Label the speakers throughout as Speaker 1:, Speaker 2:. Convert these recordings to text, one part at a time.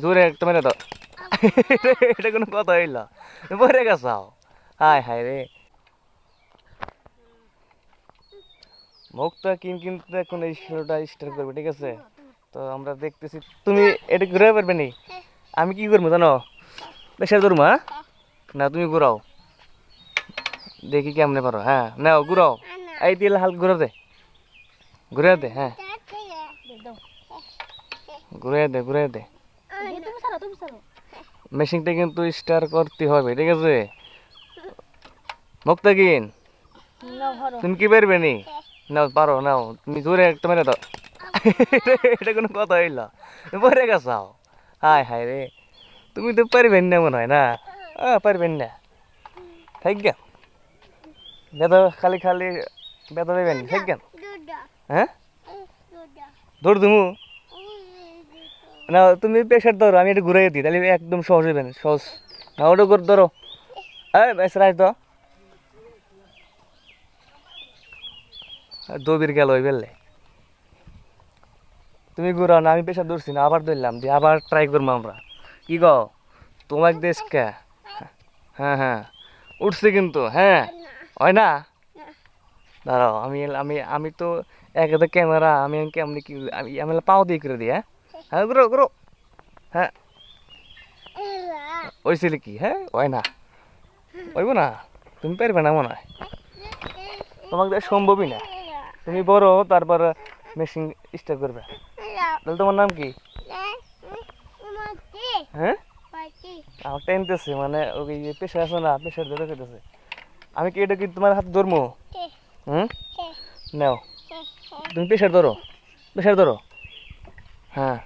Speaker 1: জোরে একটা মেরে দাও। এটা কোনো কথা হইল? পরে গেছাও। হায় হায় রে, মুখটা কিন্তু এখন এই শোটা স্টার্ট করবে, ঠিক আছে? তো আমরা দেখতেছি তুমি এটা ঘুরে পারবে নি। আমি কি করবো জানো? প্রেশার ধরবো, হ্যাঁ? না তুমি ঘুরাও, দেখি কেমনে পারো। হ্যাঁ নাও ঘুরাও, এই দিলে হাল ঘুরে দে, ঘুরে দে, হ্যাঁ ঘুরে দে, ঘুরে দে। মেশিনটা কিন্তু স্টার্ট করতে হবে, ঠিক আছে? মুক্তাকিন, তুমি কি পারবে নি? নাও পারো, নাও তুমি জোরে একটা মেরে দাও। এটা কোনো কথা হইল? পরে গেছাও। হায় হায় রে, তুমি তো পারবেন না মনে হয় না। পারবেন না, থাক গে বেদা, খালি খালি বেদা দেবেন, থাক গে। হ্যাঁ দৌড় তুমি না, তুমি প্রেশার ধরো, আমি এটা ঘুরাই দিই, তাহলে একদম সহজ হইবেন, সহজ। না ওটা করে ধরো, বেশ রাখ তো, দবির গেল ওই বেললে। তুমি ঘুরাও না, আমি প্রেশার ধরছি না, আবার ধরলাম দিয়ে আবার ট্রাই করবো আমরা। কি গো তোমার দেশ কে? হ্যাঁ হ্যাঁ উঠছে কিন্তু, হ্যাঁ হয় না? দাঁড়াও, আমি আমি আমি তো এক হাতে ক্যামেরা, আমি কেমনি কি আমি পাও দিয়ে করে দিই। হ্যাঁ হ্যাঁ ঘুরো ঘুরো, হ্যাঁ ওইছিল কি? হ্যাঁ হয় না, হইব না, তুমি পারবে না মনে হয়, তোমাকে দেওয়া সম্ভবই না। তুমি বড় তারপর মেশিন স্টার্ট করবে। তাহলে তোমার নাম কি? হ্যাঁ আমার টেনতেছে, মানে ওই পেশা আছে না, পেশার ধরে খেতেছে। আমি কি এটা কি তোমার হাতে ধরবো? হুম নাও, তুমি প্রেশার ধরো, প্রেশার ধরো, হ্যাঁ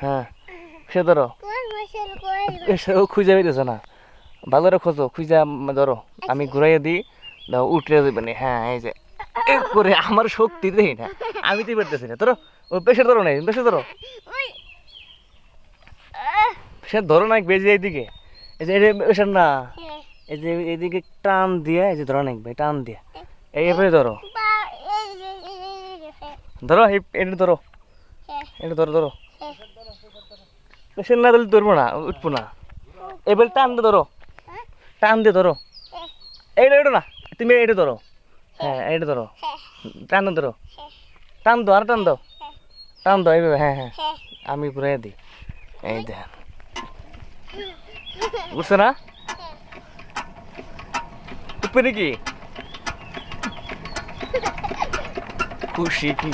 Speaker 1: হ্যাঁ সে ধরো। ও খুঁজে পেতেছে না, ভালো রে খোঁজো, খুঁজে ধরো, আমি ঘুরাইয়া দিই, দাও উঠলে দেবে না। হ্যাঁ এই যে করে আমার শক্তি দেই না, আমি তো পারতেছি না। ধরো ও প্রেশার ধরো, নাই প্রেশার ধরো, প্রেশার ধরো না, বেজে এইদিকে, এই যে প্রেশার না, এই যে এইদিকে টান দিয়ে, এই যে ধরো না ভাই, টান দিয়ে এইভাবে ধরো, ধরো এটা ধরো, এটা ধরো ধরো, প্রেশার না দিলে ধরবো না, উঠবো না। এবার টান দিয়ে ধরো, টান দিয়ে ধরো, এইটা এটা না, তুমি এটা ধরো, হ্যাঁ এটা ধরো, টান ধরো, টান দো, আর টান দাও, টান দাও এইভাবে, হ্যাঁ হ্যাঁ আমি ঘুরাই দিই, এই দেখ বুঝছো না? উঠবে নাকি? খুশি কি?